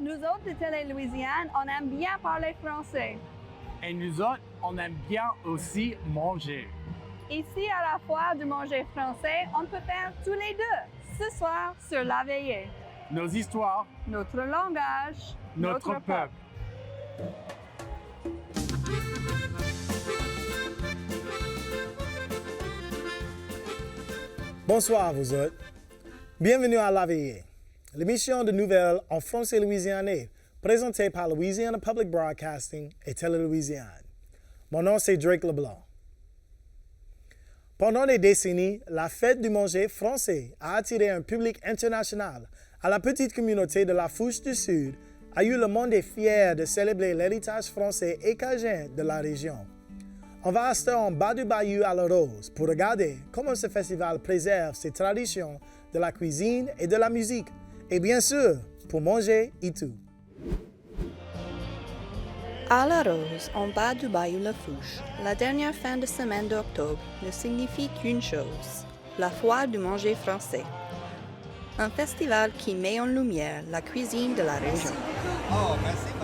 Nous autres de Télé-Louisiane, on aime bien parler français. Et nous autres, on aime bien aussi manger. Ici, à la foire du manger français, on peut faire tous les deux, ce soir, sur La Veillée. Nos histoires, Notre langage, notre peuple. Bonsoir à vous autres. Bienvenue à La Veillée, l'émission de nouvelles en français louisianais présentée par Louisiana Public Broadcasting et Télé-Louisiane. Mon nom c'est Drake Leblanc. Pendant des décennies, la fête du manger français a attiré un public international à la petite communauté de la Fourche du Sud, a eu le monde est fier de célébrer l'héritage français et cajun de la région. On va rester en bas du bayou à la Rose pour regarder comment ce festival préserve ses traditions de la cuisine et de la musique, et bien sûr, pour manger et tout. À la Rose, en bas du bayou La Fourche, la dernière fin de semaine d'octobre ne signifie qu'une chose, la foire du manger français. Un festival qui met en lumière la cuisine de la région.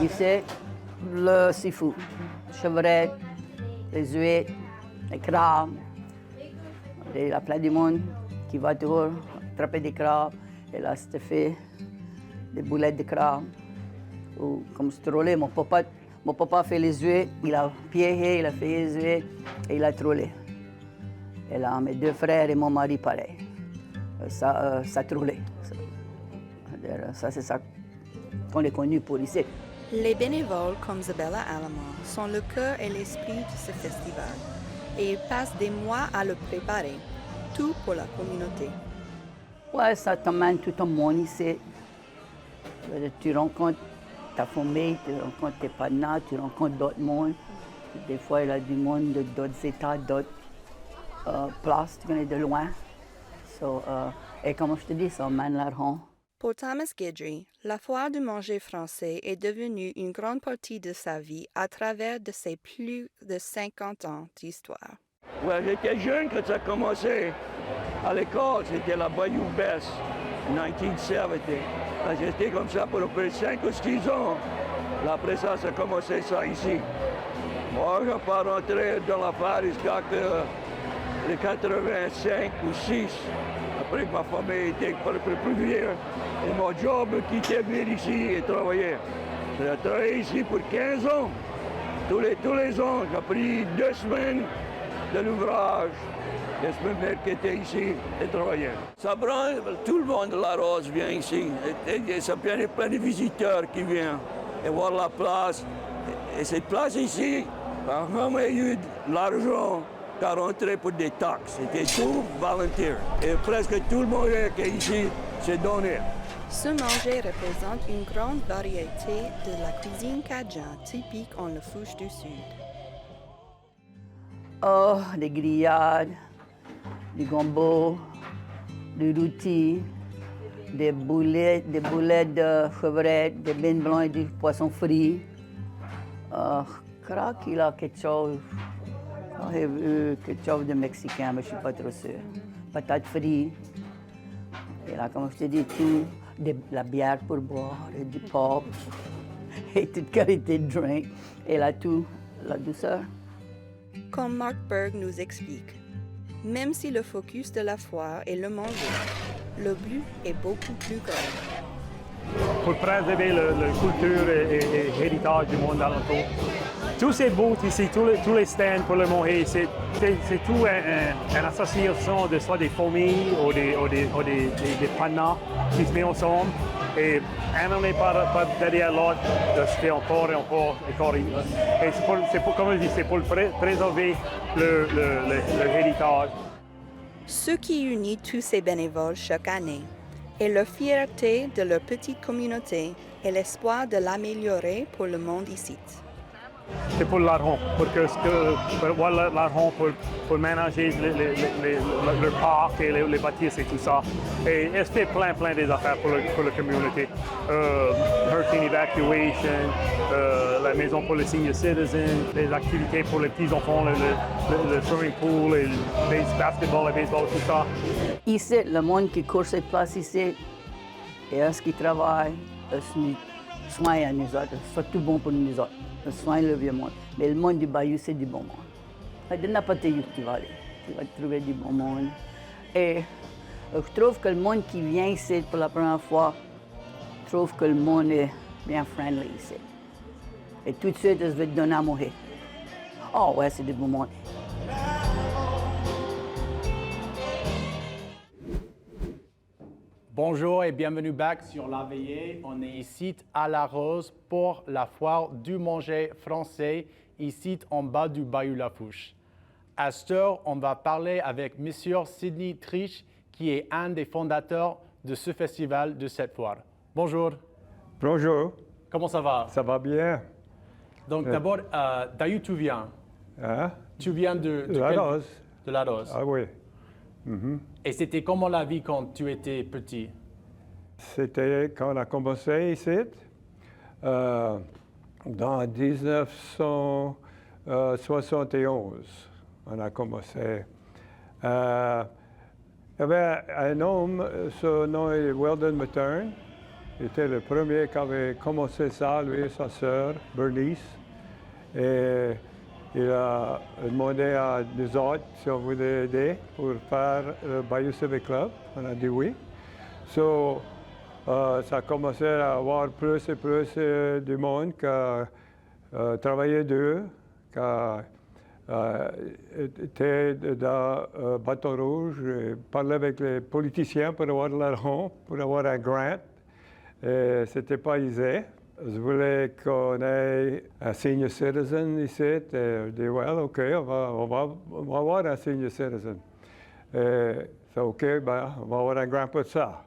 Ici, le seafood, chevrette, les huîtres, les crabes. Il y a plein de monde qui va toujours attraper des crabes. Et là, c'était fait des boulettes de crabes. Ou comme je trollais, mon papa fait les huîtres, il a piégé, il a fait les huîtres et il a trollé. Et là, mes deux frères et mon mari, pareil. Ça trollait. Ça, c'est ça qu'on est connu pour ici. Les bénévoles comme Isabella Alamo sont le cœur et l'esprit de ce festival et ils passent des mois à le préparer, tout pour la communauté. Ouais, ça t'emmène tout le monde ici. Tu rencontres ta famille, tu rencontres tes partenaires, tu rencontres d'autres mondes. Des fois, il y a du monde d'autres États, d'autres places, tu connais de loin. Et comme je te dis, ça emmène l'argent. Pour Thomas Guidry, la foire du manger français est devenue une grande partie de sa vie à travers de ses plus de 50 ans d'histoire. Ouais, j'étais jeune quand ça a commencé. À l'école, c'était la Bayou Best, 1970. J'étais comme ça pour à peu près 5 ou 6 ans. Là, après ça, ça a commencé ça ici. Moi, je n'ai pas rentré dans l'affaire jusqu'à les 85 ou 6. Après que ma famille était plus vieille. Et mon job, quittait venir ici et travailler. J'ai travaillé ici pour 15 ans. Tous les ans, j'ai pris 2 semaines de l'ouvrage. 2 semaines que j'étais ici et travaillais. Ça prend, tout le monde de la Rose vient ici. Et ça prend plein de visiteurs qui viennent et voir la place. Et cette place ici, on n'a jamais eu de l'argent qu'à rentrer pour des taxes. C'était tout volontaire. Et presque tout le monde qui est ici s'est donné. Ce manger représente une grande variété de la cuisine cajun typique en La Fourche du Sud. Oh, des grillades, du gombo, du rôti, des boulettes de chevrette, des beignes blancs et du poisson frit. Crois qu'il a quelque chose. J'ai vu quelque chose de mexicain, mais je ne suis pas trop sûre. Patates frites. Et là, comme je te dis, tout, la bière pour boire, et du pop, et toute qualité de drink. Et là, tout, la douceur. Comme Mark Berg nous explique, même si le focus de la foire est le manger, le but est beaucoup plus grand. Pour préserver la culture et l'héritage du monde alentour. Tous ces booths ici, tous les stands pour le manger, c'est tout une association de soit des familles ou des partenaires qui se mettent ensemble. Et un n'est pas derrière l'autre, de se faire encore et encore. Et c'est pour comme je dis, c'est pour préserver le héritage. Ce qui unit tous ces bénévoles chaque année est leur fierté de leur petite communauté et l'espoir de l'améliorer pour le monde ici. C'est pour l'argent, pour avoir l'argent pour ménager le parc et les bâtisses et tout ça. Et elle fait plein des affaires pour la communauté. Hurricane evacuation, la maison pour les senior citizens, les activités pour les petits-enfants, le swimming pool, le basketball, le baseball, tout ça. Ici, le monde qui court cette place ici, et est-ce qu'ils travaillent, est-ce soin à nous autres, c'est tout bon pour nous autres. Le soin le vieux monde. Mais le monde du Bayou, c'est du bon monde. De n'importe où tu vas aller, tu vas trouver du bon monde. Et je trouve que le monde qui vient ici pour la première fois, trouve que le monde est bien friendly ici. Et tout de suite, je vais te donner à manger. Oh ouais, c'est du bon monde. Bonjour et bienvenue back sur La Veillée. On est ici à La Rose pour la foire du manger français, ici en bas du Bayou Lafouche. À cette heure, on va parler avec Monsieur Sidney Trich, qui est un des fondateurs de ce festival de cette foire. Bonjour. Bonjour, Comment ça va? ça va bien? Donc d'abord, d'où tu viens? Hein? Tu viens de La quel- Rose. De La Rose. Ah oui. Et c'était comment la vie quand tu étais petit? C'était quand on a commencé ici, dans 1971, on a commencé. Il y avait un homme, son nom est Weldon Matern. Il était le premier qui avait commencé ça, lui et sa sœur, Bernice. Et il a demandé à nous autres si on voulait aider pour faire le Bayou Civic Club. On a dit oui. So, ça a commencé à avoir plus et plus du monde qui a travaillé d'eux, qui était dans Bateau Rouge, et parlait avec les politiciens pour avoir de l'argent, pour avoir un grant. Et c'était pas aisé. Je voulais qu'on ait un senior citizen ici. Et je dis, well, OK, on va avoir un senior citizen. Et c'est OK, ben, on va avoir un grand peu de ça.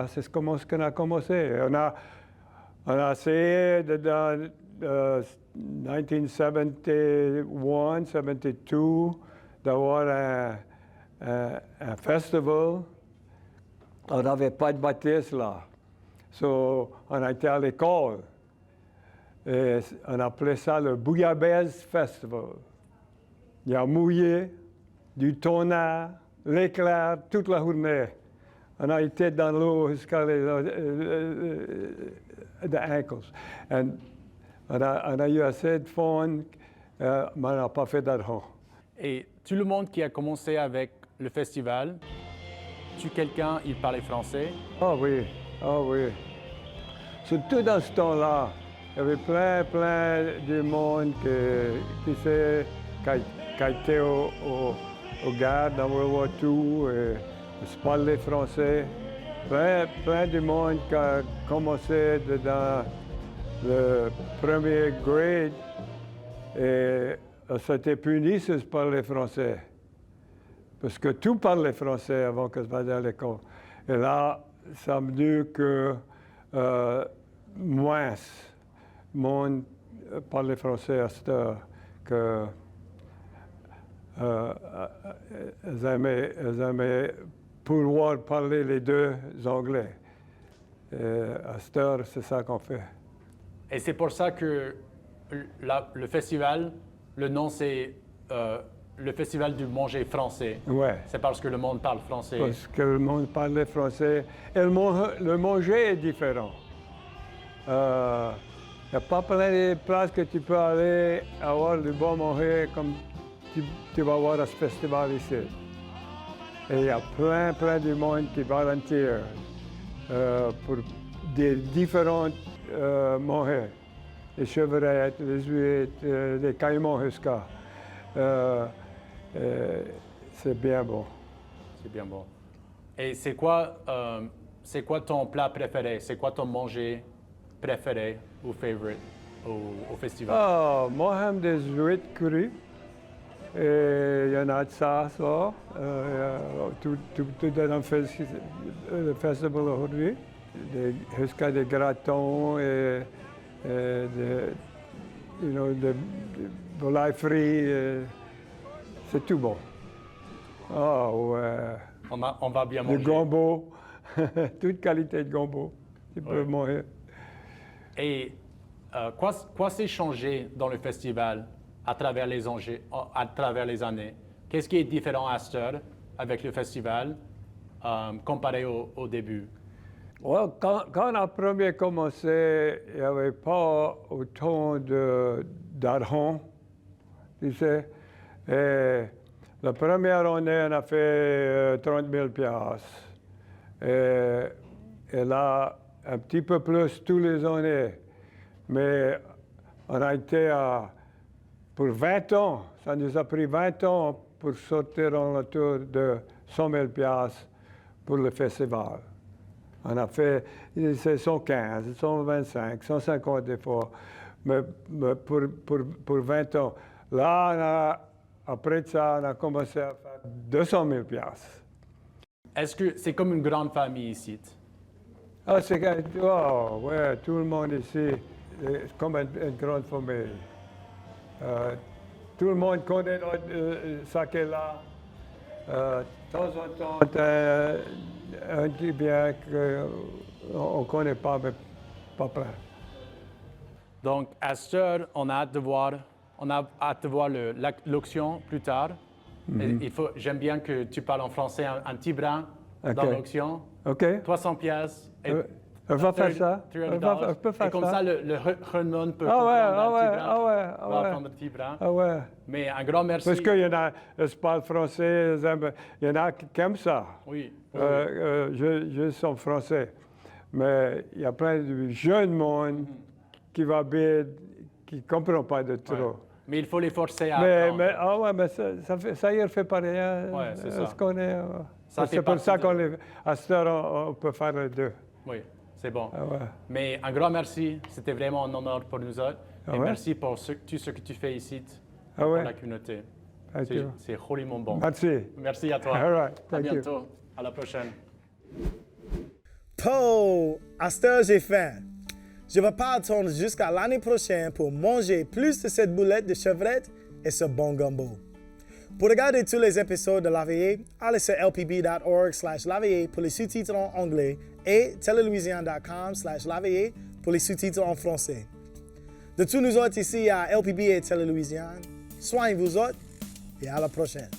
C'est comment qu'on a commencé. On a essayé dans 1971, 72, d'avoir un festival. On n'avait pas de bâtisse là. So, on a été à l'école. Et on appelait ça le Bouillabaisse Festival. Il y a mouillé, du tonnerre, l'éclair, toute la journée. On a été dans l'eau jusqu'à les ankles. Et on a eu assez de fun, mais on n'a pas fait d'argent. Et tout le monde qui a commencé avec le festival, quelqu'un, il parlait français? Ah oui, ah oui. Surtout dans ce temps-là, il y avait plein de monde qui a été aux guerres dans World War II et se parlait français. Plein de monde qui a commencé dans le premier grade et s'était puni si je parlais français. Parce que tout parlait français avant que je vade à l'école. Et là, ça me dit que moins monde parlait français à cette heure, que ils aimaient pouvoir parler les deux anglais. Et à cette heure, c'est ça qu'on fait. Et c'est pour ça que le festival, le nom c'est le festival du manger français. Ouais. C'est parce que le monde parle français. Parce que le monde parlait français. Et le manger est différent. Il n'y a pas plein de places que tu peux aller avoir du bon manger comme tu vas voir à ce festival ici. Et il y a plein de monde qui volontaire pour des différents mangers. Les chevrettes, les huîtres, les caïmans jusqu'à. C'est bien bon. C'est bien bon. Et c'est quoi ton plat préféré? C'est quoi ton manger préféré ou favorite au festival? Moi, j'aime des huîtres curries. Et il y en a de ça, tout dans le festival aujourd'hui. Jusqu'à des gratons et des volailles frites. C'est tout bon. Ah ouais. On va bien manger. Le gombo, toute qualité de gombo. Tu peux manger. Et quoi s'est changé dans le festival à travers les années? Qu'est-ce qui est différent à cette heure avec le festival comparé au début? Ouais, quand on a premier commencé, il n'y avait pas autant d'argent, tu sais. Et la première année, on a fait 30 000 piastres. Et là, un petit peu plus tous les années. Mais on a été pour 20 ans, ça nous a pris 20 ans pour sortir en autour de 100 000 piastres pour le festival. On a fait 115, 125, 150 des fois, mais pour 20 ans. Là, après ça, on a commencé à faire 200 000 piastres. Est-ce que c'est comme une grande famille ici? Ah, ouais, tout le monde ici, c'est comme une grande famille. Tout le monde connaît ça qui est là. De temps en temps, un petit bien qu'on ne connaît pas, mais pas plein. Donc, à cette heure, on a hâte de voir l'auction plus tard. J'aime bien que tu parles en français un petit brin dans l'auction. OK. 300 pièces. On va faire ça. $300. On peut faire et comme ça, le Renan peut prendre un petit brin. Ah ouais. Mais un grand merci. Parce qu'il y en a, je parle français, il y en a qui aiment ça. Oui. Je suis français. Mais il y a plein de jeunes monde qui va bien, qui ne comprennent pas de trop. Ouais. Mais il faut les forcer à apprendre. Mais ça y fait pas rien. Oui, c'est ça. Ce qu'on est, c'est pour ça qu'à cette heure, on peut faire les deux. Oui, c'est bon. Ah ouais. Mais un grand merci. C'était vraiment un honneur pour nous autres. Ah et ouais? merci pour tout ce que tu fais ici Ah pour ouais? la communauté. C'est joliment bon. Merci. Merci à toi. All right. À Thank you. bientôt. À la prochaine. À cette heure, j'ai faim. Je ne vais pas attendre jusqu'à l'année prochaine pour manger plus de cette boulette de chevrette et ce bon gumbo. Pour regarder tous les épisodes de La Veillée, allez sur lpb.org/laveillée pour les sous-titres en anglais et telelouisiane.com/laveillée pour les sous-titres en français. De tous nous autres ici à LPB et Télé-Louisiane, soignez-vous autres et à la prochaine.